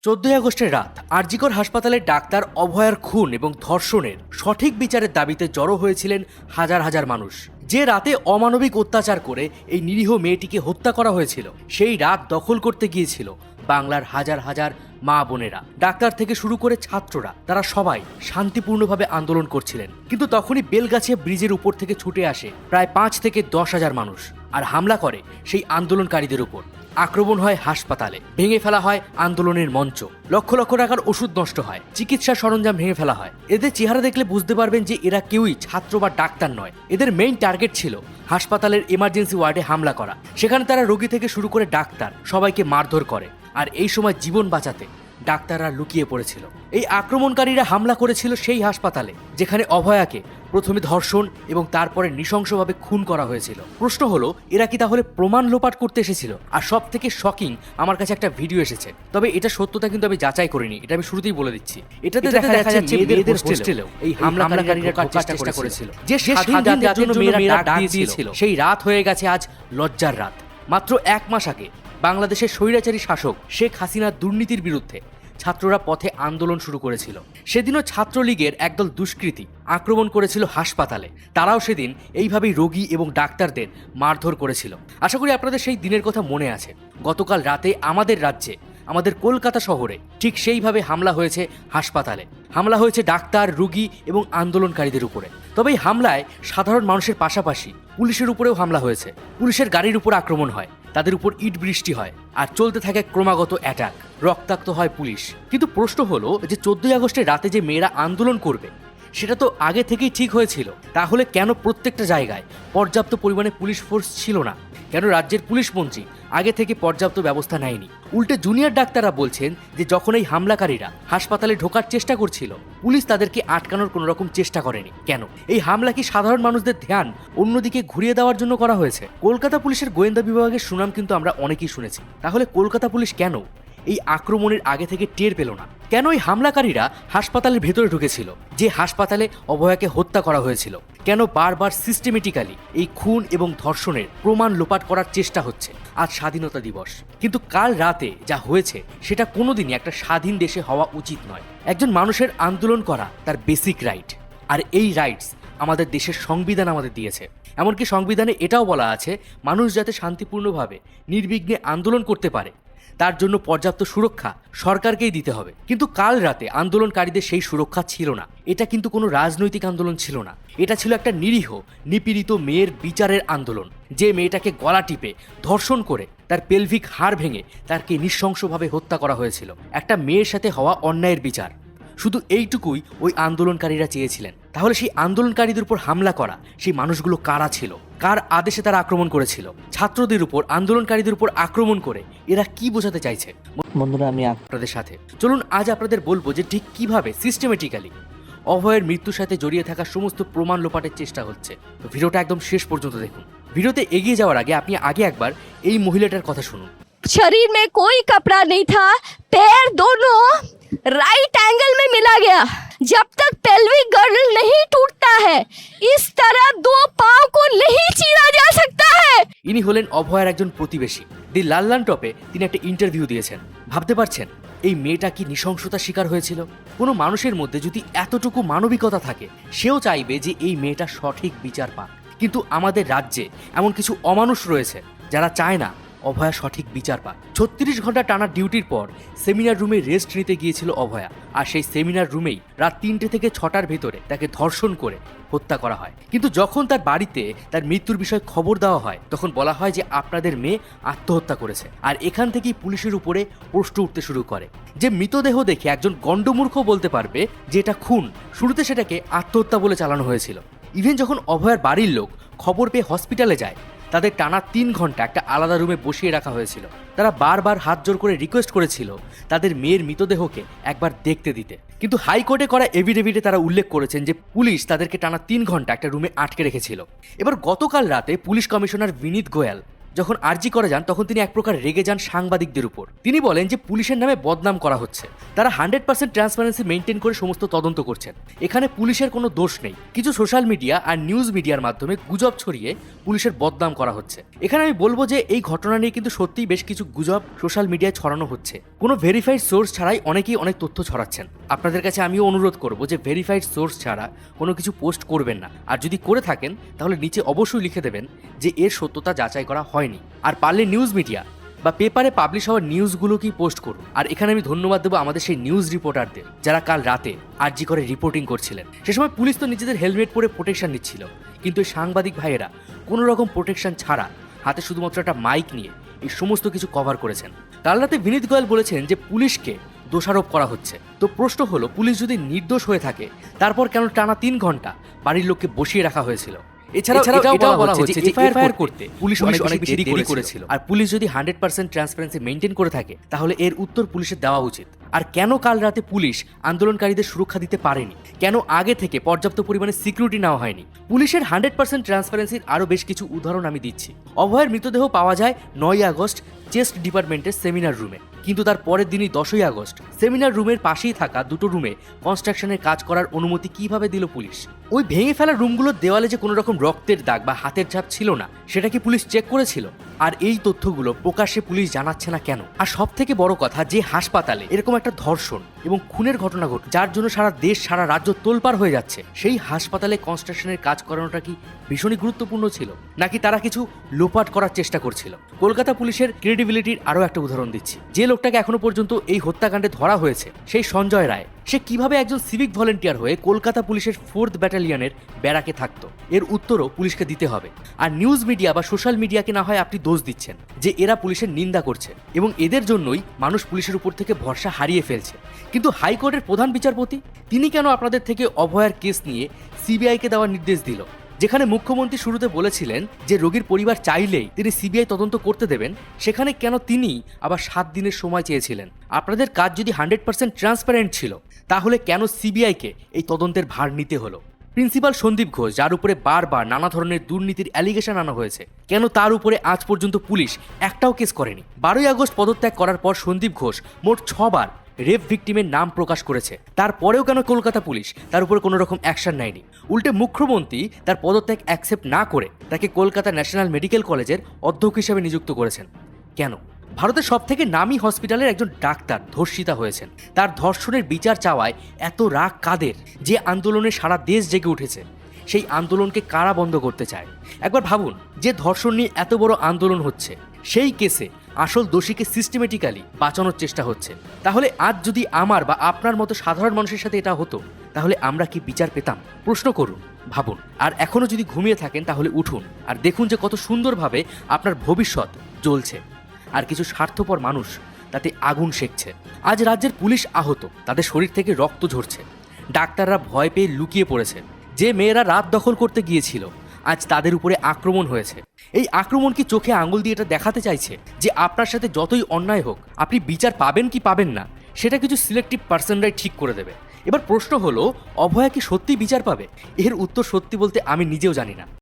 14 আগস্টের রাত আরজিকর হাসপাতালের ডাক্তার অভয়ার খুন এবং ধর্ষণের সঠিক বিচারের দাবিতে জড়ো হয়েছিলেন হাজার হাজার মানুষ। যে রাতে অমানবিক অত্যাচার করে এই নিরীহ মেয়েটিকে হত্যা করা হয়েছিল, সেই রাত দখল করতে গিয়েছিল বাংলার হাজার হাজার মা বোনেরা। ডাক্তার থেকে শুরু করে ছাত্ররা, তারা সবাই শান্তিপূর্ণভাবে আন্দোলন করছিলেন। কিন্তু তখনই বেলগাছিয়া ব্রিজের উপর থেকে ছুটে আসে প্রায় 5 থেকে 10 হাজার মানুষ আর হামলা করে সেই আন্দোলনকারীদের উপর। আক্রমণ হয় হাসপাতালে, ভেঙে ফেলা হয় আন্দোলনের মঞ্চ, লক্ষ লক্ষ টাকার ওষুধ নষ্ট হয়, চিকিৎসা সরঞ্জাম ভেঙে ফেলা হয়। এদের চেহারা দেখলে বুঝতে পারবেন যে এরা কেউই ছাত্র বা ডাক্তার নয়। এদের মেইন টার্গেট ছিল হাসপাতালের এমার্জেন্সি ওয়ার্ডে হামলা করা। সেখানে তারা রোগী থেকে শুরু করে ডাক্তার সবাইকে মারধর করে। আর এই সময় জীবন বাঁচাতে ডাক্তাররা লুকিয়ে পড়েছিল। এই আক্রমণকারীরা হামলা করেছিল সেই হাসপাতালে যেখানে অভয়াকে প্রথমে ধর্ষণ এবং তারপরে নৃশংসভাবে খুন করা হয়েছিল। প্রশ্ন হলো, এরা কি তাহলে প্রমাণ লোপাট করতে এসেছিল? আর সব থেকে শকিং, আমার কাছে একটা ভিডিও এসেছে, তবে এটা সত্যতা কিন্তু আমি যাচাই করিনি, এটা আমি শুরুতেই বলে দিচ্ছি। এটাতে দেখা যাচ্ছে মেয়েদের হোস্টেলেও এই হামলাকারীরা ঢোকার চেষ্টা করেছিল। যে স্বাধীন রাতের জন্য মেয়েরা ডাক দিয়েছিল, সেই রাত হয়ে গেছে আজ লজ্জার রাত। মাত্র 1 মাস আগে বাংলাদেশের স্বৈরাচারী শাসক শেখ হাসিনার দুর্নীতির বিরুদ্ধে ছাত্ররা পথে আন্দোলন শুরু করেছিল। সেদিনও ছাত্রলীগের একদল দুষ্কৃতী আক্রমণ করেছিল হাসপাতালে। তারাও সেদিন এইভাবেই রোগী এবং ডাক্তারদের মারধর করেছিল। আশা করি আপনাদের সেই দিনের কথা মনে আছে। গতকাল রাতে আমাদের রাজ্যে, আমাদের কলকাতা শহরে ঠিক সেইভাবে হামলা হয়েছে হাসপাতালে। হামলা হয়েছে ডাক্তার, রোগী এবং আন্দোলনকারীদের উপরে। তবে এই হামলায় সাধারণ মানুষের পাশাপাশি পুলিশের উপরেও হামলা হয়েছে। পুলিশের গাড়ির উপর আক্রমণ হয়, তাদের উপর ইট বৃষ্টি হয়, আর চলতে থাকে ক্রমাগত অ্যাটাক। রক্তাক্ত হয় পুলিশ। কিন্তু প্রশ্ন হলো যে 14 আগস্টের রাতে যে মেয়েরা আন্দোলন করবে, সেটা তো আগে থেকেই ঠিক হয়েছিল। তাহলে কেন প্রত্যেকটা জায়গায় পর্যাপ্ত পরিমাণে পুলিশ ফোর্স ছিল না? কেন রাজ্যের পুলিশ মন্ত্রী আগে থেকে পর্যাপ্ত ব্যবস্থা নেয়নি? উল্টে জুনিয়র ডাক্তাররা বলছেন যে যখন এই হামলাকারীরা হাসপাতালে ঢোকার চেষ্টা করছিল, পুলিশ তাদেরকে আটকানোর কোনো রকম চেষ্টা করেনি। কেন? এই হামলা কি সাধারণ মানুষদের ধ্যান অন্যদিকে ঘুরিয়ে দেওয়ার জন্য করা হয়েছে? কলকাতা পুলিশের গোয়েন্দা বিভাগের সুনাম কিন্তু আমরা অনেকেই শুনেছি। তাহলে কলকাতা পুলিশ কেন এই আক্রমণের আগে থেকে টের পেল না? কেন এই হামলাকারীরা হাসপাতালের ভেতরে ঢুকেছিল, যে হাসপাতালে অভয়াকে হত্যা করা হয়েছিল? কেন বারবার সিস্টেমেটিক্যালি এই খুন এবং ধর্ষণের প্রমাণ লোপাট করার চেষ্টা হচ্ছে? আজ স্বাধীনতা দিবস, কিন্তু কাল রাতে যা হয়েছে সেটা কোনোদিনই একটা স্বাধীন দেশে হওয়া উচিত নয়। একজন মানুষের আন্দোলন করা তার বেসিক রাইট, আর এই রাইটস আমাদের দেশের সংবিধান আমাদের দিয়েছে। এমনকি সংবিধানে এটাও বলা আছে, মানুষ যাতে শান্তিপূর্ণভাবে নির্বিঘ্নে আন্দোলন করতে পারে, তার জন্য পর্যাপ্ত সুরক্ষা সরকারকেই দিতে হবে। কিন্তু কাল রাতে আন্দোলনকারীদের সেই সুরক্ষা ছিল না। এটা কিন্তু কোনো রাজনৈতিক আন্দোলন ছিল না, এটা ছিল একটা নিরীহ নিপীড়িত মেয়ের বিচারের আন্দোলন। যে মেয়েটাকে গলা টিপে ধর্ষণ করে তার পেলভিক হাড় ভেঙে তাকে নৃশংসভাবে হত্যা করা হয়েছিল। একটা মেয়ের সাথে হওয়া অন্যায়ের বিচার, শুধু এইটুকুই ওই আন্দোলনকারীরা চেয়েছিলেন। তাহলে সেই আন্দোলনকারীদের উপর হামলা করা সেই মানুষগুলো কারা ছিল? কার আদেশে তারা আক্রমণ করেছিল? ছাত্রদের উপর, আন্দোলনকারীদের উপর আক্রমণ করে এরা কি বোঝাতে চাইছে? বন্ধুরা, আমি আপনাদের সাথে, চলুন আজ আপনাদের বলবো যে ঠিক কিভাবে সিস্টেমেটিক্যালি অভয়ের মৃত্যুর সাথে জড়িয়ে থাকা সমস্ত প্রমাণ লোপাটের চেষ্টা হচ্ছে। তো ভিডিওটা একদম শেষ পর্যন্ত দেখুন। ভিডিওতে এগিয়ে যাওয়ার আগে আপনি একবার এই মহিলাটার কথা শুনুন। शरीर में कोई कपड़ा नहीं था, पैर दोनों राइट एंगल में मिला गया। जब तक पेल्विक गर्ल नहीं टूटता है, इस तरह 2 पांव को नहीं चीरा जा सकता है। ইনি হলেন অভয়ের একজন প্রতিবেশী। দি লাললান টপে তিনি একটা ইন্টারভিউ দিয়েছেন। ভাবতে পারছেন এই মেয়েটা কি নৃশংসতার শিকার হয়েছিল? কোনো মানুষের মধ্যে যদি এতটুকু মানবিকতা থাকে, সেও চাইবে যে এই মেয়েটা সঠিক বিচার পাক। কিন্তু আমাদের রাজ্যে এমন কিছু অমানুষ রয়েছে যারা চায় না অভয়া সঠিক বিচার পাক। 36 ঘন্টা টানা ডিউটির পর সেমিনার রুমে রেস্ট নিতে গিয়েছিল অভয়া। আর সেই সেমিনার রুমেই রাত 3টে থেকে 6টার ভেতরে তাকে ধর্ষণ করে হত্যা করা হয়। কিন্তু যখন তার বাড়িতে তার মৃত্যুর বিষয়ে খবর দেওয়া হয়, তখন বলা হয় যে আপনাদের মেয়ে আত্মহত্যা করেছে। আর এখান থেকেই পুলিশের উপরে প্রশ্ন উঠতে শুরু করে যে মৃতদেহ দেখে একজন গণ্ডমূর্খ বলতে পারবে যে এটা খুন। শুরুতে সেটাকে আত্মহত্যা বলে চালানো হয়েছিল। ইভেন যখন অভয়ার বাড়ির লোক খবর পেয়ে হসপিটালে যায়, তাদের টানা 3 ঘন্টা একটা আলাদা রুমে বসিয়ে রাখা হয়েছিল। তারা বারবার হাত জোর করে রিকোয়েস্ট করেছিল তাদের মেয়ের মৃতদেহকে একবার দেখতে দিতে। কিন্তু হাইকোর্টে করা এভিডেভিটে তারা উল্লেখ করেছেন যে পুলিশ তাদেরকে টানা 3 ঘন্টা একটা রুমে আটকে রেখেছিল। এবার গতকাল রাতে পুলিশ কমিশনার বিনীত গোয়াল যখন আরজি করে যান তখন তিনি এক প্রকার রেগে যান সাংবাদিকদের উপর। তিনি বলেন যে পুলিশের নামে বদনাম করা হচ্ছে, তারা 100% ট্রান্সপারেন্সি মেনটেন করে সমস্ত তদন্ত করছেন, এখানে পুলিশের কোনো দোষ নেই। কিছু সোশ্যাল মিডিয়া আর নিউজ মিডিয়ার মাধ্যমে গুজব ছড়িয়ে পুলিশের বদনাম করা হচ্ছে। এখানে আমি বলবো যে এই ঘটনা নিয়ে কিন্তু সত্যিই বেশ কিছু গুজব সোশ্যাল মিডিয়ায় ছড়ানো হচ্ছে। কোনো ভেরিফাইড সোর্স ছাড়াই অনেকেই অনেক তথ্য ছড়াচ্ছেন। আপনাদের কাছে আমিও অনুরোধ করব যে ভেরিফাইড সোর্স ছাড়া কোনো কিছু পোস্ট করবেন না, আর যদি করে থাকেন তাহলে নিচে অবশ্যই লিখে দেবেন যে এর সত্যতা যাচাই করা হয়নি। আর পারলে নিউজ মিডিয়া বা পেপারে পাবলিশ হওয়া নিউজগুলোকেই পোস্ট করুন। আর এখানে আমি ধন্যবাদ দেবো আমাদের সেই নিউজ রিপোর্টারদের যারা কাল রাতে আরজি করে রিপোর্টিং করছিলেন। সে সময় পুলিশ তো নিজেদের হেলমেট পরে প্রোটেকশন নিচ্ছিল, কিন্তু এই সাংবাদিক ভাইয়েরা কোনো রকম প্রোটেকশন ছাড়া হাতে শুধুমাত্র একটা মাইক নিয়ে এই সমস্ত কিছু কভার করেছেন। কাল রাতে বিনীত গোয়েল বলেছেন যে পুলিশকে দোষারোপ করা হচ্ছে। তো প্রশ্ন হলো, পুলিশ যদি নির্দোষ হয়ে থাকে তারপর কেন টানা 3 ঘন্টা বাড়ির লোককে বসিয়ে রাখা হয়েছিল? এছাড়াও এটাও বলা হচ্ছে যে এফআইআর করতে পুলিশ অনেক বেশি দেরি করেছিল। আর পুলিশ যদি 100% ট্রান্সপারেন্সি মেনটেন করে থাকে তাহলে এর উত্তর পুলিশের দেওয়া উচিত। আর কেন কাল রাতে পুলিশ আন্দোলনকারীদের সুরক্ষা দিতে পারেনি? কেন আগে থেকে পর্যাপ্ত পরিমাণে সিকিউরিটি নেওয়া হয়নি? পুলিশের 100% ট্রান্সপারেন্সির আরও বেশ কিছু উদাহরণ আমি দিচ্ছি। অভয়ের মৃতদেহ পাওয়া যায় 9ই আগস্ট চেস্ট ডিপার্টমেন্টের সেমিনার রুমে, কিন্তু তার পরের দিনই 10ই আগস্ট সেমিনার রুমের পাশেই থাকা দুটো রুমে কনস্ট্রাকশনের কাজ করার অনুমতি কিভাবে দিল পুলিশ? ওই ভেঙে ফেলা রুমগুলোর দেওয়ালে যে কোনো রকম রক্তের দাগ বা হাতের ছাপ ছিল না, সেটা কি পুলিশ চেক করেছিল? আর এই তথ্যগুলো প্রকাশ্যে পুলিশ জানাচ্ছে না কেন? আর সব থেকে বড় কথা, যে হাসপাতালে এরকম একটা ধর্ষণ এবং খুনের ঘটনা ঘটে যার জন্য সারা দেশ সারা রাজ্য তোলপাড় হয়ে যাচ্ছে, সেই হাসপাতালে কনস্ট্রাকশনের কাজ করানোটা কি ভীষণই গুরুত্বপূর্ণ ছিল, নাকি তারা কিছু লোপাট করার চেষ্টা করছিল? কলকাতা পুলিশের ক্রেডিবিলিটির আরও একটা উদাহরণ দিচ্ছি। যে লোকটাকে এখনো পর্যন্ত এই হত্যাকাণ্ডে ধরা হয়েছে সেই সঞ্জয় রায়, সে কিভাবে একজন সিভিক ভলেন্টিয়ার হয়ে কলকাতা পুলিশের 4th ব্যাটালিয়নের ব্যারাকে থাকতো? এর উত্তরও পুলিশকে দিতে হবে। আর নিউজ মিডিয়া বা সোশ্যাল মিডিয়াকে না হয় আপনি দোষ দিচ্ছেন যে এরা পুলিশের নিন্দা করছে এবং এদের জন্যই মানুষ পুলিশের উপর থেকে ভরসা হারিয়ে ফেলছে, কিন্তু হাইকোর্টের প্রধান বিচারপতি তিনি কেন আপনাদের থেকে অভয়ার কেস নিয়ে সিবিআইকে দেওয়ার নির্দেশ দিল? যেখানে মুখ্যমন্ত্রী শুরুতে বলেছিলেন যে রোগীর পরিবার চাইলেই তিনি সিবিআই তদন্ত করতে দেবেন, সেখানে কেন তিনি আবার 7 দিনের সময় চেয়েছিলেন? আপনাদের কাজ যদি 100% ট্রান্সপারেন্ট ছিল তাহলে কেন সিবিআইকে এই তদন্তের ভার নিতে হলো? প্রিন্সিপাল সন্দীপ ঘোষ, যার উপরে বারবার নানা ধরনের দুর্নীতির অ্যালিগেশন আনা হয়েছে, কেন তার উপরে আজ পর্যন্ত পুলিশ একটাও কেস করেনি? 12ই আগস্ট পদত্যাগ করার পর সন্দীপ ঘোষ মোট 6 বার রেপ ভিকটিমের নাম প্রকাশ করেছে, তারপরেও কেন কলকাতা পুলিশ তার উপরে কোনো রকম অ্যাকশন নেয়নি? উল্টে মুখ্যমন্ত্রী তার পদত্যাগ অ্যাকসেপ্ট না করে তাকে কলকাতা ন্যাশনাল মেডিকেল কলেজের অধ্যক্ষ হিসেবে নিযুক্ত করেছেন। কেন? ভারতের সবথেকে নামী হসপিটালের একজন ডাক্তার ধর্ষিতা হয়েছেন, তার ধর্ষণের বিচার চাওয়ায় এত রাগ কাদের? যে আন্দোলনে সারা দেশ জেগে উঠেছে, সেই আন্দোলনকে কারা বন্ধ করতে চায়? একবার ভাবুন, যে ধর্ষণ নিয়ে এত বড় আন্দোলন হচ্ছে, সেই কেসে আসল দোষীকে সিস্টেমেটিক্যালি বাঁচানোর চেষ্টা হচ্ছে। তাহলে আজ যদি আমার বা আপনার মতো সাধারণ মানুষের সাথে এটা হতো, তাহলে আমরা কি বিচার পেতাম? প্রশ্ন করুন, ভাবুন। আর এখনো যদি ঘুমিয়ে থাকেন তাহলে উঠুন আর দেখুন যে কত সুন্দরভাবে আপনার ভবিষ্যৎ জ্বলছে, আর কিছু স্বার্থপর মানুষ তাতে আগুন সেঁকছে। আজ রাজ্যের পুলিশ আহত, তাদের শরীর থেকে রক্ত ঝরছে, ডাক্তাররা ভয় পেয়ে লুকিয়ে পড়েছে। যে মেয়েরা রাত দখল করতে গিয়েছিল, আজ তাদের উপরে আক্রমণ হয়েছে। এই আক্রমণ কি চোখে আঙুল দিয়ে এটা দেখাতে চাইছে যে আপনার সাথে যতই অন্যায় হোক আপনি বিচার পাবেন কি পাবেন না সেটা কিছু সিলেক্টিভ পার্সনরাই ঠিক করে দেবে? এবার প্রশ্ন হলো, অভয়া কি সত্যি বিচার পাবে? এর উত্তর সত্যি বলতে আমি নিজেও জানি না।